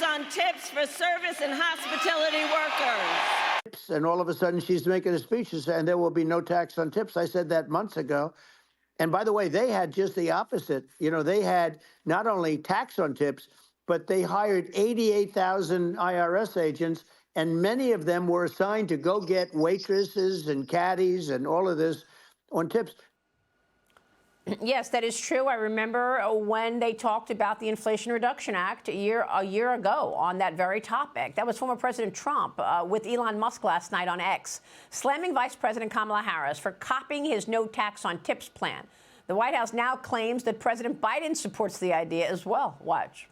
taxes on tips for service and hospitality workers. And all of a sudden she's making a speech and there will be no tax on tips. I said that months ago. And by the way, they had just the opposite. You know, they had not only tax on tips, but they hired 88,000 IRS agents, and many of them were assigned to go get waitresses and caddies and all of this on tips. Yes, that is true. I remember when they talked about the Inflation Reduction Act a year ago on that very topic. That was former President Trump with Elon Musk last night on X, slamming Vice President Kamala Harris for copying his no tax on tips plan. The White House now claims that President Biden supports the idea as well. Watch.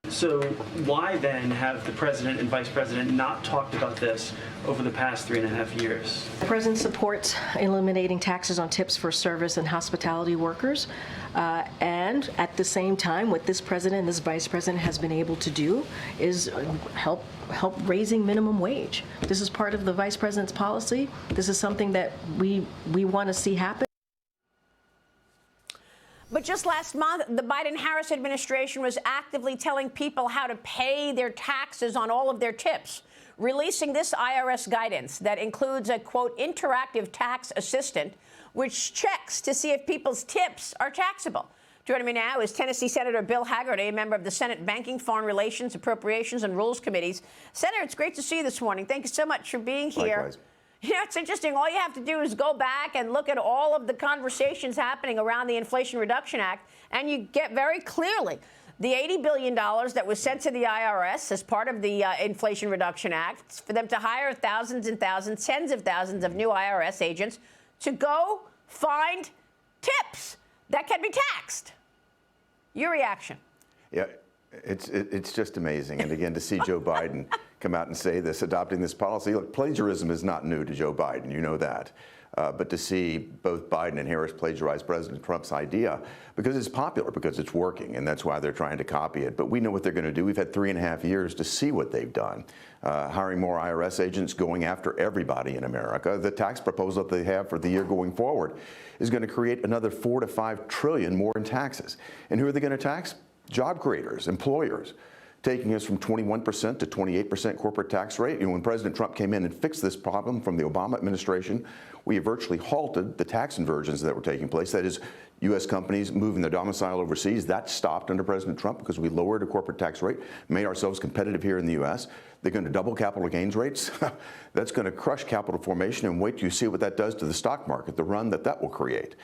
So why then have the president and vice president not talked about this over the past 3.5 years? The president supports eliminating taxes on tips for service and hospitality workers. And at the same time, what this president and this vice president has been able to do is help raising minimum wage. This is part of the vice president's policy. This is something that we want to see happen. But just last month, the Biden-Harris administration was actively telling people how to pay their taxes on all of their tips, releasing this IRS guidance that includes a, quote, interactive tax assistant, which checks to see if people's tips are taxable. Joining me now is Tennessee Senator Bill Hagerty, a member of the Senate Banking, Foreign Relations, Appropriations, and Rules Committees. Senator, it's great to see you this morning. Thank you so much for being here. Likewise. You know, it's interesting. All you have to do is go back and look at all of the conversations happening around the Inflation Reduction Act, and you get very clearly the $80 billion that was sent to the IRS as part of the Inflation Reduction Act for them to hire thousands and thousands, tens of thousands of new IRS agents to go find tips that can be taxed. Your reaction? Yeah, it's just amazing. And again, to see Joe Biden come out and say this, adopting this policy. Look, plagiarism is not new to Joe Biden. You know that. But to see both Biden and Harris plagiarize President Trump's idea, because it's popular, because it's working, and that's why they're trying to copy it. But we know what they're going to do. We've had 3.5 years to see what they've done. Hiring more IRS agents, going after everybody in America. The tax proposal that they have for the year going forward is going to create another $4 to $5 trillion more in taxes. And who are they going to tax? Job creators, employers, taking us from 21% to 28% corporate tax rate. You know, when President Trump came in and fixed this problem from the Obama administration, we virtually halted the tax inversions that were taking place. That is, U.S. companies moving their domicile overseas. That stopped under President Trump because we lowered the corporate tax rate, made ourselves competitive here in the U.S. They're going to double capital gains rates. That's going to crush capital formation, and wait till you see what that does to the stock market, the run that will create.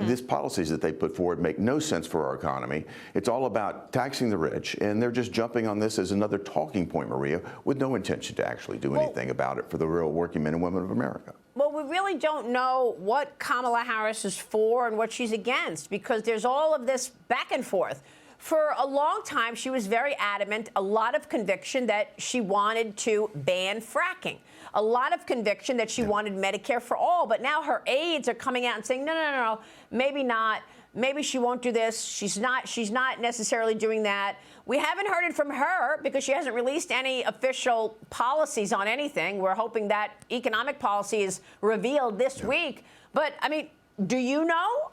These policies that they put forward make no sense for our economy. It's all about taxing the rich, and they're just jumping on this as another talking point, Maria, with no intention to actually do anything about it for the real working men and women of America. Well, we really don't know what Kamala Harris is for and what she's against, because there's all of this back and forth. For a long time, she was very adamant, a lot of conviction that she wanted to ban fracking, a lot of conviction that she wanted Medicare for all. But now her aides are coming out and saying, no, maybe not. Maybe she won't do this. She's not necessarily doing that. We haven't heard it from her because she hasn't released any official policies on anything. We're hoping that economic policy is revealed this week. But, I mean, do you know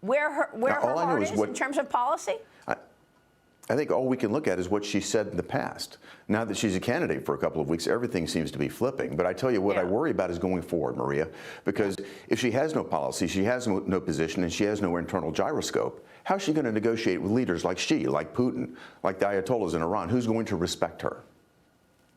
where her heart is in terms of policy? I think all we can look at is what she said in the past. Now that she's a candidate for a couple of weeks, everything seems to be flipping. But I tell you what I worry about is going forward, Maria, because if she has no policy, she has no position, and she has no internal gyroscope, how is she going to negotiate with leaders like Xi, like Putin, like the Ayatollahs in Iran? Who's going to respect her?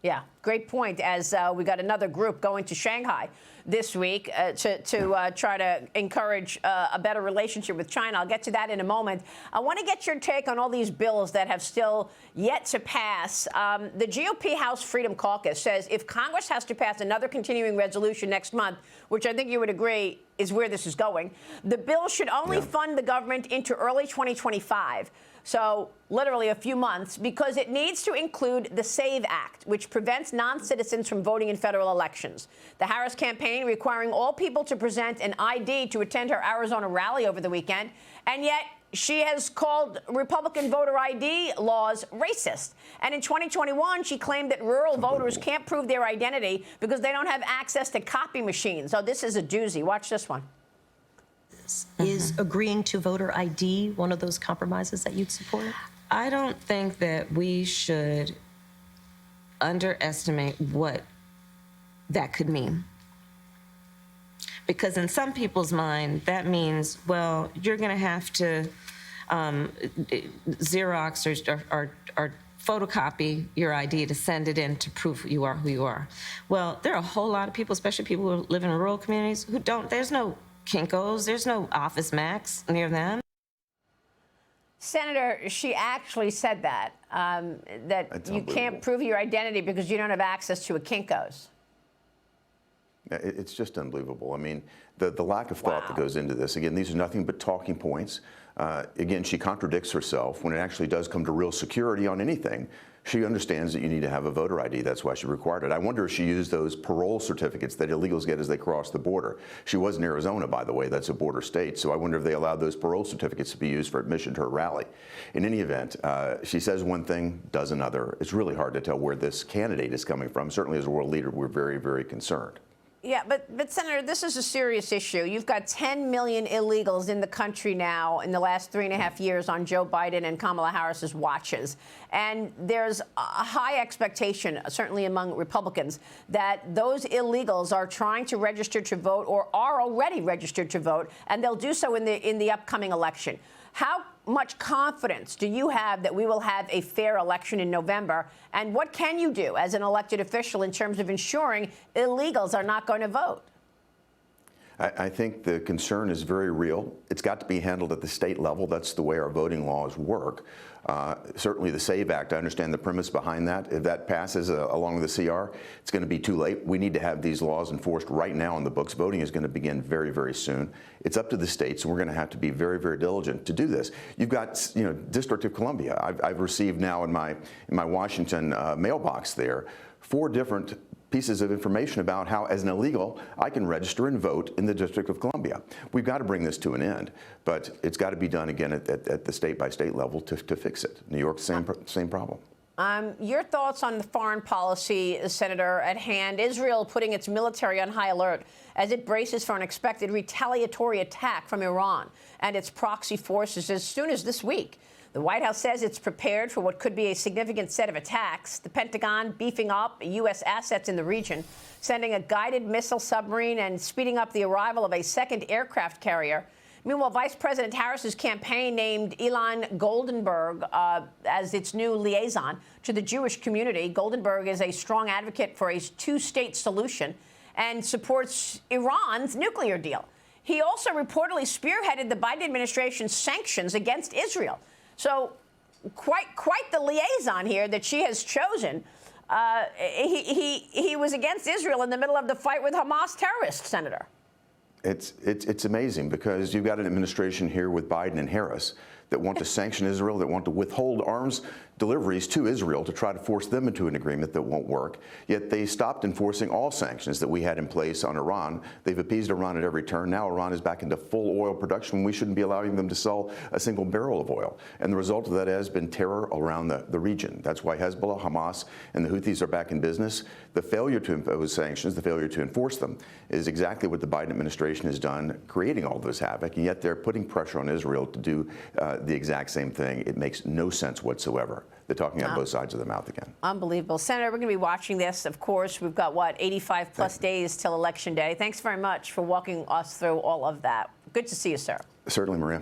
Yeah, great point. As we got another group going to Shanghai this week to try to encourage a better relationship with China. I'll get to that in a moment. I want to get your take on all these bills that have still yet to pass. The GOP House Freedom Caucus says if Congress has to pass another continuing resolution next month, which I think you would agree is where this is going, the bill should only fund the government into early 2025. So literally a few months, because it needs to include the SAVE Act, which prevents non-citizens from voting in federal elections. The Harris campaign requiring all people to present an ID to attend her Arizona rally over the weekend, and yet she has called Republican voter ID laws racist. And in 2021, she claimed that rural voters can't prove their identity because they don't have access to copy machines. So this is a doozy. Watch this one. Is agreeing to voter ID one of those compromises that you'd support? I don't think that we should underestimate what that could mean. Because in some people's mind, that means, well, you're going to have to Xerox or photocopy your ID to send it in to prove you are who you are. Well, there are a whole lot of people, especially people who live in rural communities, who don't, there's no Kinko's, there's no Office Max near them. Senator, she actually said that, that you can't prove your identity because you don't have access to a Kinko's. It's just unbelievable. I mean, the lack of thought that goes into this. Again, these are nothing but talking points. Again, she contradicts herself when it actually does come to real security on anything. She understands that you need to have a voter ID. That's why she required it. I wonder if she used those parole certificates that illegals get as they cross the border. She was in Arizona, by the way. That's a border state. So I wonder if they allowed those parole certificates to be used for admission to her rally. In any event, she says one thing, does another. It's really hard to tell where this candidate is coming from. Certainly as a world leader, we're very, very concerned. Yeah, but Senator, this is a serious issue. You've got 10 million illegals in the country now in the last 3.5 years on Joe Biden and Kamala Harris's watches. And there's a high expectation, certainly among Republicans, that those illegals are trying to register to vote or are already registered to vote, and they'll do so in the upcoming election. How much confidence do you have that we will have a fair election in November? And what can you do as an elected official in terms of ensuring illegals are not going to vote? I think the concern is very real. It's got to be handled at the state level. That's the way our voting laws work. Certainly the SAVE Act, I understand the premise behind that. If that passes along with the CR, it's going to be too late. We need to have these laws enforced right now on the books. Voting is going to begin very, very soon. It's up to the states, and we're going to have to be very, very diligent to do this. You've got, District of Columbia. I've received now in my Washington mailbox there 4 different pieces of information about how, as an illegal, I can register and vote in the District of Columbia. We've got to bring this to an end, but it's got to be done again at the state-by-state level to fix it. New York, same problem. Your thoughts on the foreign policy, Senator, at hand? Israel putting its military on high alert as it braces for an expected retaliatory attack from Iran and its proxy forces as soon as this week. The White House says it's prepared for what could be a significant set of attacks. The Pentagon beefing up U.S. assets in the region, sending a guided missile submarine and speeding up the arrival of a second aircraft carrier. Meanwhile, Vice President Harris's campaign named Ilan Goldenberg as its new liaison to the Jewish community. Goldenberg is a strong advocate for a 2-state solution and supports Iran's nuclear deal. He also reportedly spearheaded the Biden administration's sanctions against Israel. So quite the liaison here that she has chosen. He was against Israel in the middle of the fight with Hamas terrorists, Senator. It's amazing because you've got an administration here with Biden and Harris that want to sanction Israel, that want to withhold arms deliveries to Israel to try to force them into an agreement that won't work. Yet they stopped enforcing all sanctions that we had in place on Iran. They've appeased Iran at every turn. Now Iran is back into full oil production. We shouldn't be allowing them to sell a single barrel of oil. And the result of that has been terror around the region. That's why Hezbollah, Hamas, and the Houthis are back in business. The failure to impose sanctions, the failure to enforce them, is exactly what the Biden administration has done, creating all this havoc. And yet they're putting pressure on Israel to do the exact same thing. It makes no sense whatsoever. They're talking out both sides of their mouth again. Unbelievable. Senator, we're going to be watching this, of course. We've got, 85 plus days till Election Day. Thanks very much for walking us through all of that. Good to see you, sir. Certainly, Maria.